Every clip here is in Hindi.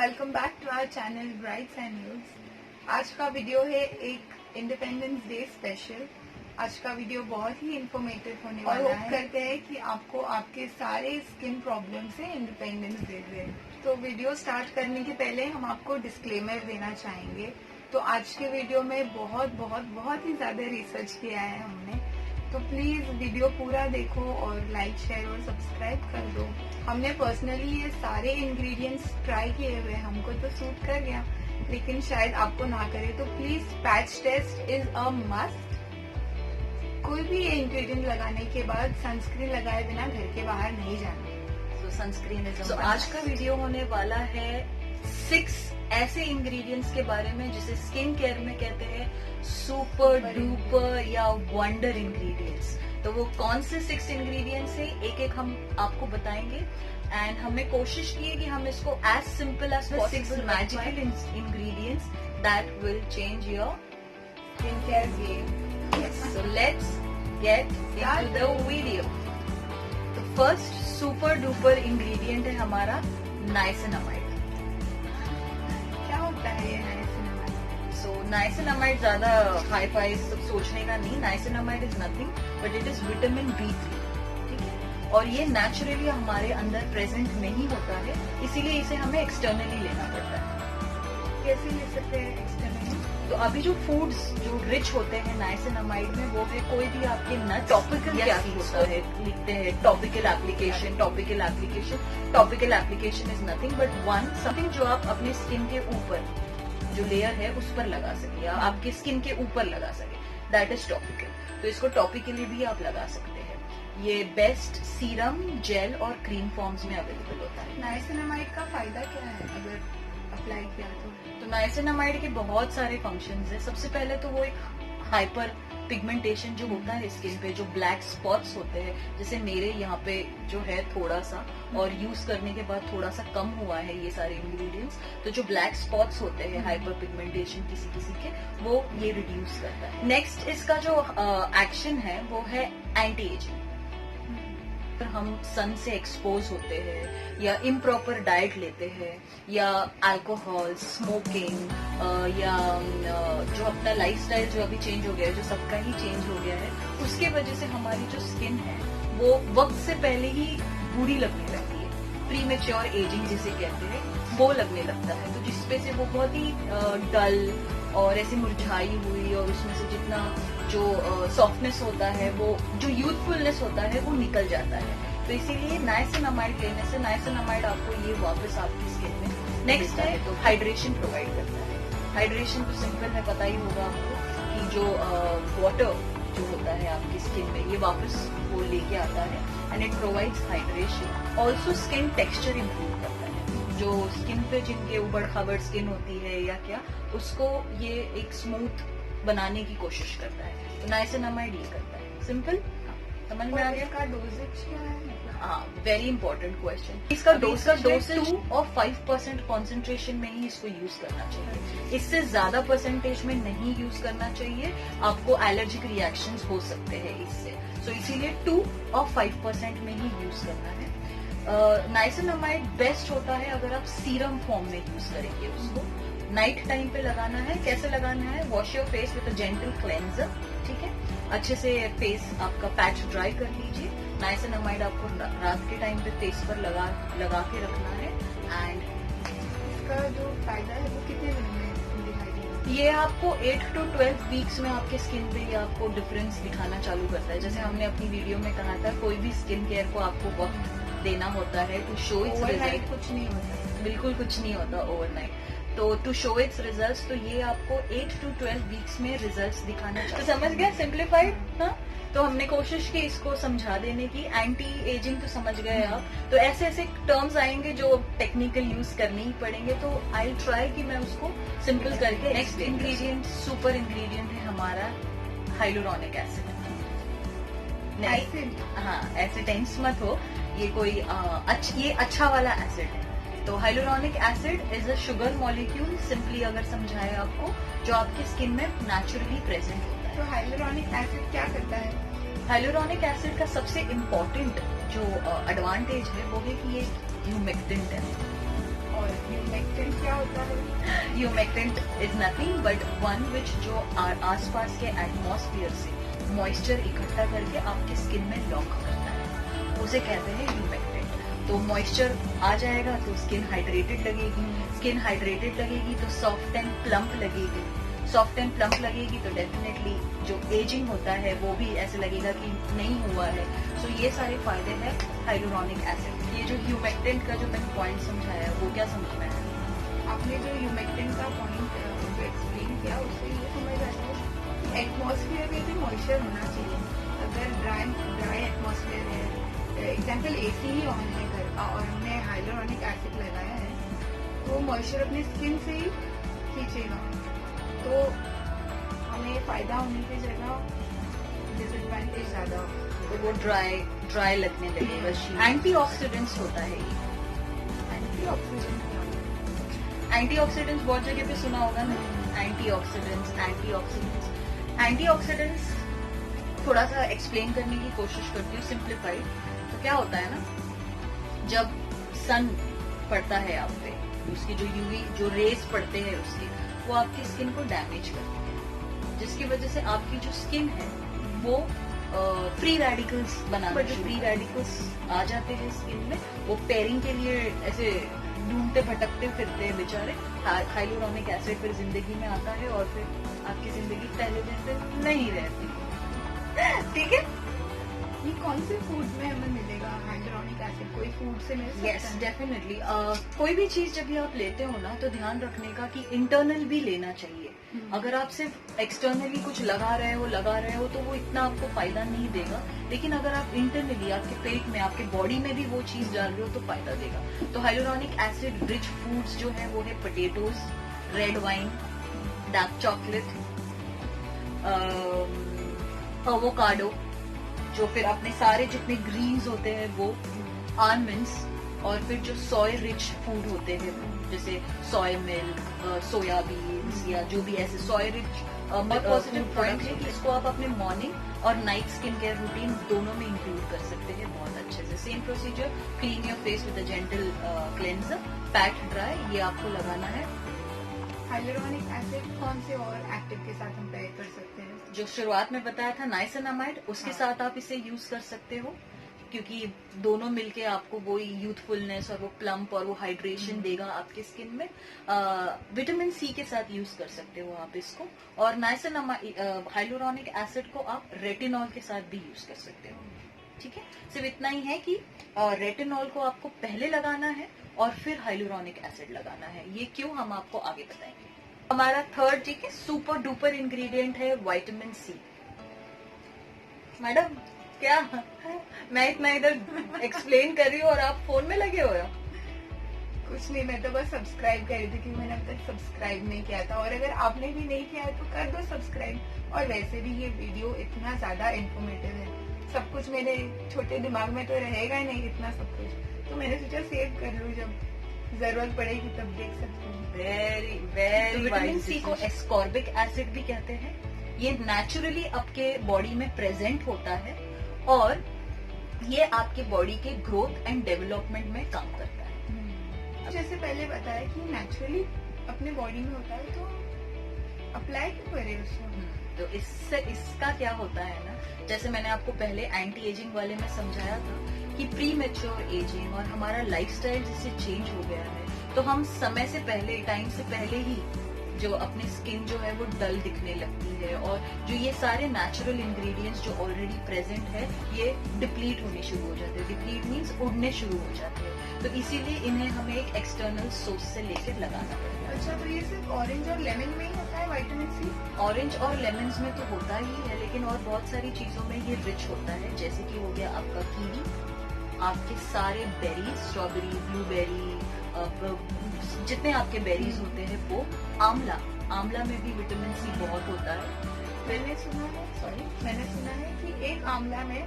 Welcome back to our channel Brights and News. आज का वीडियो है एक इंडिपेंडेंस डे स्पेशल। आज का वीडियो बहुत ही इंफॉर्मेटिव होने वाला है। करते हैं कि आपको आपके सारे स्किन प्रॉब्लम से इंडिपेंडेंस दे दे। तो वीडियो स्टार्ट करने के पहले हम आपको डिस्क्लेमर देना चाहेंगे। तो आज के वीडियो में बहुत ही ज्यादा रिसर्च किया है हमने, तो प्लीज वीडियो पूरा देखो और लाइक शेयर और सब्सक्राइब कर दो। हमने पर्सनली ये सारे इंग्रेडिएंट्स ट्राई किए हुए, हमको तो सूट कर गया, लेकिन शायद आपको ना करे, तो please patch test is a must. कोई भी ये इंग्रेडिएंट लगाने के बाद सनस्क्रीन लगाए बिना घर के बाहर नहीं जाना। तो सनस्क्रीन इज आज का वीडियो होने वाला है 6 ऐसे इंग्रेडिएंट्स के बारे में जिसे स्किन केयर में कहते हैं सुपर डुपर या वंडर इंग्रेडिएंट्स। तो वो कौन से 6 इंग्रेडिएंट्स है एक एक हम आपको बताएंगे एंड हमने कोशिश की है कि हम इसको as simple as possible magical ingredients that will change your skin care game. So let's get into the video. तो फर्स्ट सुपर डुपर इंग्रेडिएंट है हमारा नाइसिनामाइड। क्या होता है ये नाइसिनामाइड? सो नाइसिनामाइड ज्यादा हाई फाई सब सोचने का नहीं। Niacinamide is nothing but it is vitamin B3, ठीक है, और ये नेचुरली हमारे अंदर प्रेजेंट नहीं होता है, इसीलिए इसे हमें एक्सटर्नली लेना पड़ता है। कैसे ले सकते हैं एक्सटर्नली? तो अभी जो फूड्स जो रिच होते हैं नाइसिनामाइड में, वो है कोई भी आपके नट टॉपिकल क्या होता है, लिखते हैं topical application. Topical application is nothing but something जो आप अपने स्किन के ऊपर जो लेयर है उस पर लगा सके या आपके स्किन के ऊपर लगा सके, दैट इज टॉपिकल। तो इसको टॉपिकली भी आप लगा सकते हैं। ये बेस्ट सीरम, जेल और क्रीम फॉर्म्स में अवेलेबल होता है। नाइसिनामाइड का फायदा क्या है अगर अप्लाई किया तो नाइसिनामाइड के बहुत सारे फंक्शंस है। सबसे पहले तो वो एक हाइपर पिगमेंटेशन जो होता है स्किन पे, जो ब्लैक स्पॉट्स होते हैं, जैसे मेरे यहाँ पे जो है थोड़ा सा, और यूज करने के बाद थोड़ा सा कम हुआ है ये सारे इंग्रेडिएंट्स, तो जो ब्लैक स्पॉट्स होते हैं हाइपर पिगमेंटेशन किसी के, वो ये रिड्यूस करता है। नेक्स्ट इसका जो एक्शन है वो है एंटी एजिंग। हम सन से एक्सपोज होते हैं या इम्प्रॉपर डाइट लेते हैं या अल्कोहल, स्मोकिंग या जो अपना लाइफस्टाइल जो अभी चेंज हो गया है, जो सबका ही चेंज हो गया है, उसके वजह से हमारी जो स्किन है वो वक्त से पहले ही बूढ़ी लगने लगती है। प्रीमेच्योर एजिंग जिसे कहते हैं वो लगने लगता है, तो जिसपे से वो बहुत ही डल और ऐसी मुरझाई हुई, और उसमें से जितना जो सॉफ्टनेस होता है, वो जो यूथफुलनेस होता है वो निकल जाता है। तो इसीलिए नाइसिनामाइड लेने से नाइसिनामाइड आपको ये वापस आपकी स्किन में नेक्स्ट है तो हाइड्रेशन प्रोवाइड करता है। हाइड्रेशन तो सिंपल है, पता ही होगा आपको कि जो वाटर जो होता है आपकी स्किन में, ये वापस वो लेके आता है and it provides hydration. Also skin texture improve करता है। जो स्किन पे जिनके उबड़ खाबड़ स्किन होती है या क्या, उसको ये एक स्मूथ बनाने की कोशिश करता है। तो नाइसिनामाइड ये करता है। सिंपल समझ में आ गया? इसका डोजेज क्या है? हाँ, वेरी इंपॉर्टेंट क्वेश्चन। इसका डोजेज 2 और 5% कॉन्सेंट्रेशन में ही इसको यूज करना चाहिए। इससे ज्यादा परसेंटेज में नहीं यूज करना चाहिए, आपको एलर्जिक रिएक्शंस हो सकते हैं इससे। सो इसीलिए 2 और 5% में ही यूज करना है। नाइसिनामाइड बेस्ट होता है अगर आप सीरम फॉर्म में यूज करेंगे उसको। नाइट टाइम पे लगाना है। कैसे लगाना है? Wash your face with a gentle cleanser, ठीक है, अच्छे से फेस आपका पैच ड्राई कर लीजिए। नाइसिनामाइड आपको रात के टाइम पे फेस पर लगा के रखना है। एंड इसका जो फायदा है वो कितने दिन में दिखाई देगा? ये आपको 8 to 12 वीक्स में आपके स्किन पे ये आपको डिफरेंस दिखाना चालू करता है। जैसे हमने अपनी वीडियो में कहा था, कोई भी स्किन केयर को आपको वक्त देना होता है टू शो इट्स रिजल्ट। कुछ नहीं होता, बिल्कुल कुछ नहीं होता ओवरनाइट। तो टू शो इट्स रिजल्ट्स, तो ये आपको 8 to 12 वीक्स में रिजल्ट्स दिखाना चाहिए। तो समझ गए? सिंप्लीफाइड। हाँ, तो हमने कोशिश की इसको समझा देने की। एंटी एजिंग तो समझ गए आप। तो ऐसे ऐसे टर्म्स आएंगे जो टेक्निकल यूज करने ही पड़ेंगे, तो आई ट्राई कि मैं उसको सिंपल करके। नेक्स्ट इंग्रेडिएंट, सुपर इंग्रेडिएंट है हमारा हाइलुरोनिक एसिड। हाँ, ऐसे टेंस मत हो, ये कोई ये अच्छा वाला एसिड है। तो hyaluronic acid is a sugar molecule, simply अगर समझाए आपको, जो आपकी स्किन में नेचुरली प्रेजेंट होता है। तो हाइलुरोनिक एसिड क्या करता है? हाइलुरोनिक एसिड का सबसे इम्पोर्टेंट जो एडवांटेज है वो है कि ये ह्यूमेक्टेंट है। और ह्यूमेक्टेंट क्या होता है? Humectant is nothing but one which जो आसपास के एटमॉस्फेयर से मॉइस्चर इकट्ठा करके आपके स्किन में लॉक करता है, उसे कहते हैं ह्यूमेक्टेंट। तो मॉइस्चर आ जाएगा तो स्किन हाइड्रेटेड लगेगी, स्किन हाइड्रेटेड लगेगी तो सॉफ्ट एंड प्लम्प लगेगी, सॉफ्ट एंड प्लम्प लगेगी तो डेफिनेटली जो एजिंग होता है वो भी ऐसे लगेगा कि नहीं हुआ है। सो ये सारे फायदे हैं हाइलुरोनिक एसिड। ये जो ह्यूमेक्टेंट का जो मैंने पॉइंट समझाया वो क्या समझ में आया? आपने जो ह्यूमेक्टेंट का पॉइंट एक्सप्लेन किया उससे ये समझ आता है कि एटमॉस्फेयर में भी मॉइस्चर होना चाहिए। अगर ड्राई एटमॉस्फेयर है, एग्जाम्पल एसी ही ऑन है घर का और हमने हाइलुरोनिक एसिड लगाया है तो मॉइस्चर अपनी स्किन से ही खींचेगा, तो हमें फायदा होने की जगह डिसएडवांटेज ज्यादा, तो वो ड्राई लगने लगेगा। एंटीऑक्सीडेंट्स होता है ये। एंटीऑक्सीडेंट क्या होता है? एंटीऑक्सीडेंट्स बहुत जगह पे सुना होगा ना, एंटीऑक्सीडेंट्स थोड़ा सा एक्सप्लेन करने की कोशिश करती हूँ सिंप्लीफाइड। तो क्या होता है ना, जब सन पड़ता है आप पे, उसकी जो यूवी जो रेस पड़ते हैं उसकी, वो आपकी स्किन को डैमेज करती है, जिसकी वजह से आपकी जो स्किन है वो फ्री रेडिकल्स बनाते हैं। फ्री रेडिकल्स आ जाते हैं स्किन में, वो पेयरिंग के लिए ऐसे ढूंढते भटकते फिरते हैं बेचारे। हाइलुरोनिक एसिड फिर जिंदगी में आता है और फिर आपकी जिंदगी पहले जैसे नहीं रहती। ठीक है, ये कौन से फूड में हमें मिलेगा हाइलुरोनिक एसिड? कोई फूड से मिल सकता है? Yes definitely. कोई भी चीज जब भी आप लेते हो ना तो ध्यान रखने का कि इंटरनल भी लेना चाहिए। अगर आप सिर्फ एक्सटर्नली कुछ लगा रहे हो तो वो इतना आपको फायदा नहीं देगा, लेकिन अगर आप इंटरनली आपके पेट में आपके बॉडी में भी वो चीज डाल रहे हो तो फायदा देगा। तो हाइलुरोनिक एसिड रिच फूड्स जो है वो है potatoes, red wine, dark chocolate, avocado, जो फिर अपने सारे जितने ग्रीन्स होते हैं वो, आलमंड्स, और फिर जो सोय रिच फूड होते हैं जैसे सोय मिल्क, सोयाबीन्स या जो भी ऐसे सोय रिच। पॉजिटिव पॉइंट है कि इसको आप अपने मॉर्निंग और नाइट स्किन केयर रूटीन दोनों में इंक्लूड कर सकते हैं बहुत अच्छे से। Same procedure, clean your face with a gentle cleanser, PAT dry, ये आपको लगाना है। हाइलुरोनिक एसिड कौन से और एक्टिव के साथ हम पेयर कर सकते हैं? जो शुरुआत में बताया था नाइसिनामाइड, उसके साथ आप इसे यूज कर सकते हो, क्योंकि दोनों मिलके आपको वो यूथफुलनेस और वो प्लम्प और वो हाइड्रेशन देगा आपके स्किन में। विटामिन सी के साथ यूज कर सकते हो आप इसको, और हाइलुरोनिक एसिड को आप रेटिनॉल के साथ भी यूज कर सकते हो। ठीक है, सिर्फ इतना ही है कि रेटिनॉल को आपको पहले लगाना है और फिर हाइलुरोनिक एसिड लगाना है। ये क्यों, हम आपको आगे बताएंगे। हमारा थर्ड, ठीक है, सुपर डुपर इंग्रेडिएंट है विटामिन सी। मैडम क्या मैं इतना इधर एक्सप्लेन कर रही हूँ और आप फोन में लगे हो? कुछ नहीं, मैं तो बस सब्सक्राइब कर रही थी क्योंकि मैंने अब तक सब्सक्राइब नहीं किया था, और अगर आपने भी नहीं किया है तो कर दो सब्सक्राइब। और वैसे भी ये वीडियो इतना ज्यादा इन्फॉर्मेटिव है, सब कुछ मेरे छोटे दिमाग में तो रहेगा ही नहीं इतना सब कुछ, तो मैंने सोचा सेव कर लूँ, जब जरूरत पड़ेगी तब देख सकते हैं। Very very. विटामिन सी को एस्कॉर्बिक एसिड भी कहते हैं। ये नेचुरली आपके बॉडी में प्रेजेंट होता है और ये आपके बॉडी के ग्रोथ एंड डेवलपमेंट में काम करता है। जैसे पहले बताया कि नेचुरली अपने बॉडी में होता है, तो अप्लाई क्यों करें उसको? तो इससे इसका क्या होता है ना, जैसे मैंने आपको पहले एंटी एजिंग वाले में समझाया था कि प्री मैच्योर एजिंग और हमारा लाइफस्टाइल जिससे चेंज हो गया है, तो हम समय से पहले, टाइम से पहले ही जो अपनी स्किन जो है वो डल दिखने लगती है, और जो ये सारे नेचुरल इंग्रेडिएंट्स जो ऑलरेडी प्रेजेंट है ये डिप्लीट होने शुरू हो जाते हैं। डिप्लीट मीन्स उड़ने शुरू हो जाते हैं, तो इसीलिए इन्हें हमें एक एक्सटर्नल सोर्स से लेकर लगाना पड़ेगा। अच्छा, तो ये सिर्फ ऑरेंज और लेमन में ही होता है विटामिन सी? ऑरेंज और लेमन्स में तो होता ही है, लेकिन और बहुत सारी चीजों में ये रिच होता है, जैसे कि हो गया आपका कीवी, आपके सारे बेरीज, स्ट्रॉबेरी, ब्लूबेरी, जितने आपके बेरीज होते हैं वो, आंवला में भी विटामिन सी बहुत होता है। मैंने सुना है कि एक आंवला में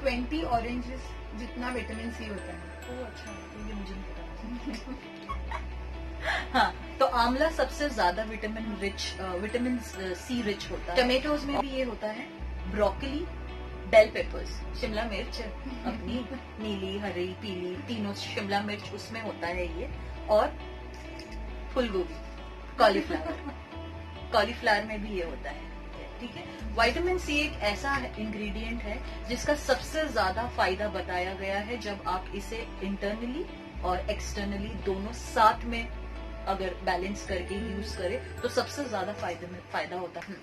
20 ऑरेंजेस जितना विटामिन सी होता है। ओह अच्छा, ये मुझे नहीं पता। हाँ, तो आंवला सबसे ज्यादा विटामिन सी रिच होता है। टमेटोज में भी ये होता है, ब्रोकली, बेल पेपर्स, शिमला मिर्च अपनी नीली, हरी, पीली, तीनों शिमला मिर्च उसमें होता है ये, और फूल गोभी, कॉलीफ्लावर, कॉलीफ्लावर में भी ये होता है, ठीक है। विटामिन सी एक ऐसा इंग्रेडिएंट है जिसका सबसे ज्यादा फायदा बताया गया है जब आप इसे इंटरनली और एक्सटर्नली दोनों साथ में अगर बैलेंस करके यूज करें तो सबसे ज्यादा फायदा होता है।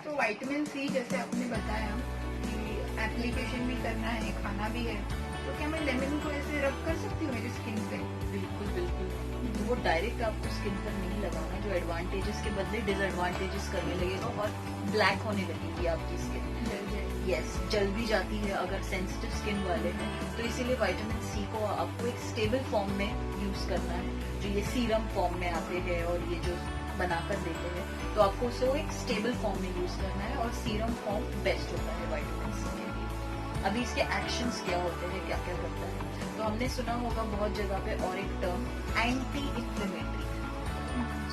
तो विटामिन सी जैसे आपने बताया कि एप्लीकेशन भी करना है, खाना भी है, तो क्या मैं लेमन को ऐसे रब कर सकती हूँ मेरी स्किन पे? बिल्कुल बिल्कुल, तो वो डायरेक्ट आपको स्किन पर नहीं लगाना, जो एडवांटेजेस के बदले डिसएडवांटेजेस करने लगेगा और ब्लैक होने लगेगी आपकी स्किन। यस, जल भी जाती है अगर सेंसिटिव स्किन वाले हैं, तो इसीलिए विटामिन सी को आपको एक स्टेबल फॉर्म में यूज करना है। जो ये सीरम फॉर्म में आते हैं और ये जो बनाकर देते हैं, तो आपको उसे एक स्टेबल फॉर्म में यूज करना है, और सीरम फॉर्म बेस्ट होता है विटामिन सी के लिए। अभी इसके एक्शंस क्या होते हैं, क्या क्या करता है, तो हमने सुना होगा बहुत जगह पे, और एक टर्म एंटी इन्फ्लेमेटरी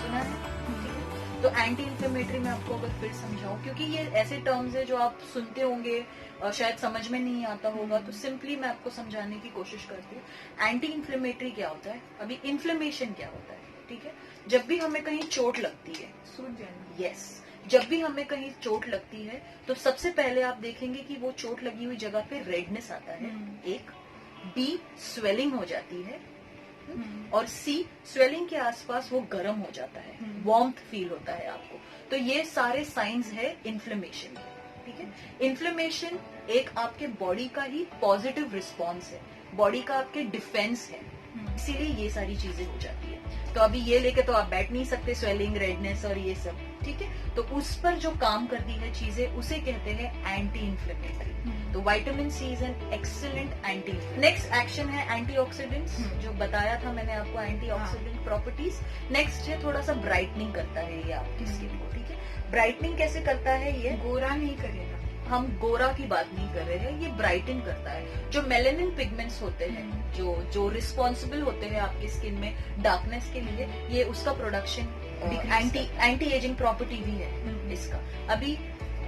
सुना है, ठीक है। तो एंटी इन्फ्लेमेटरी में आपको अगर फिर समझाऊं, क्योंकि ये ऐसे टर्म्स है जो आप सुनते होंगे और शायद समझ में नहीं आता होगा, तो सिंपली मैं आपको समझाने की कोशिश करती हूँ। एंटी इन्फ्लेमेटरी क्या होता है, अभी इन्फ्लेमेशन क्या होता है, ठीक है। जब भी हमें कहीं चोट लगती है, सूज जाना, यस, जब भी हमें कहीं चोट लगती है तो सबसे पहले आप देखेंगे कि वो चोट लगी हुई जगह पे रेडनेस आता है, एक, बी स्वेलिंग हो जाती है, और सी स्वेलिंग के आसपास वो गर्म हो जाता है, वार्मथ फील होता है आपको। तो ये सारे साइंस है इन्फ्लेमेशन के, ठीक है। इन्फ्लेमेशन एक आपके बॉडी का ही पॉजिटिव रिस्पॉन्स है, बॉडी का आपके डिफेंस है, इसीलिए ये सारी चीजें हो जाती है। तो अभी ये लेके तो आप बैठ नहीं सकते, स्वेलिंग, रेडनेस और ये सब, ठीक है। तो उस पर जो काम करती है चीजें, उसे कहते हैं एंटी इन्फ्लेमेटरी। तो vitamin C is an excellent anti. Next action है एंटीऑक्सीडेंट्स, जो बताया था मैंने आपको एंटीऑक्सीडेंट प्रॉपर्टीज। नेक्स्ट है थोड़ा सा ब्राइटनिंग करता है ये आपकी स्किन को, ठीक है। ब्राइटनिंग कैसे करता है ये, गोरा नहीं करेगा, हम गोरा की बात नहीं कर रहे हैं, ये ब्राइटन करता है। जो मेलेनिन पिगमेंट्स होते हैं, जो रिस्पॉन्सिबल होते हैं आपकी स्किन में डार्कनेस के लिए, ये उसका प्रोडक्शन, एंटी एजिंग प्रॉपर्टी भी है इसका। अभी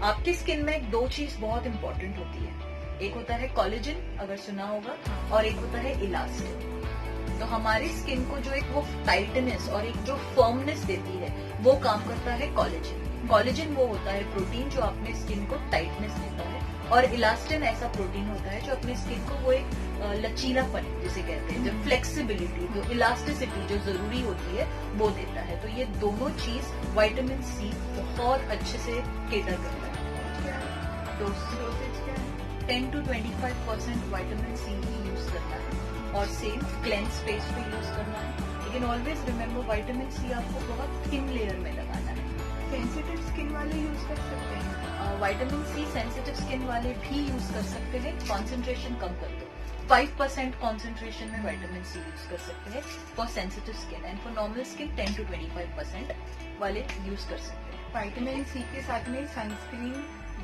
आपकी स्किन में दो चीज बहुत इंपॉर्टेंट होती है, एक होता है कोलेजन, अगर सुना होगा, और एक होता है इलास्टिन। तो हमारी स्किन को जो एक वो टाइटनेस और एक जो फर्मनेस देती है, वो काम करता है कोलेजन। कोलेजन वो होता है प्रोटीन जो अपने स्किन को टाइटनेस देता है, और इलास्टिन ऐसा प्रोटीन होता है जो अपनी स्किन को वो एक लचीलापन जिसे कहते हैं, जो फ्लेक्सिबिलिटी, जो इलास्टिसिटी जो जरूरी होती है, वो देता है। तो ये दोनों चीज विटामिन सी बहुत अच्छे से केटर करता है। डोसेज क्या है? 10 to 25% विटामिन सी ही यूज करना है, और सेम क्लेंस फेस पे यूज करना है। लेकिन ऑलवेज रिमेम्बर विटामिन सी आपको बहुत थिन लेयर में लगाना है। सेंसिटिव स्किन वाले यूज कर सकते हैं? विटामिन सी सेंसिटिव स्किन वाले भी यूज कर सकते हैं, कॉन्सेंट्रेशन कम कर दो। 5% कॉन्सेंट्रेशन में विटामिन सी यूज कर सकते हैं for sensitive skin, and for normal skin 10 to 25% वाले यूज कर सकते हैं। विटामिन सी के साथ में सनस्क्रीन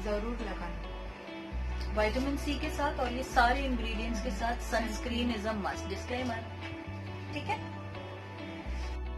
जरूर लगाना, विटामिन सी के साथ और ये सारे इंग्रेडिएंट्स के साथ sunscreen is a must, disclaimer, ठीक है।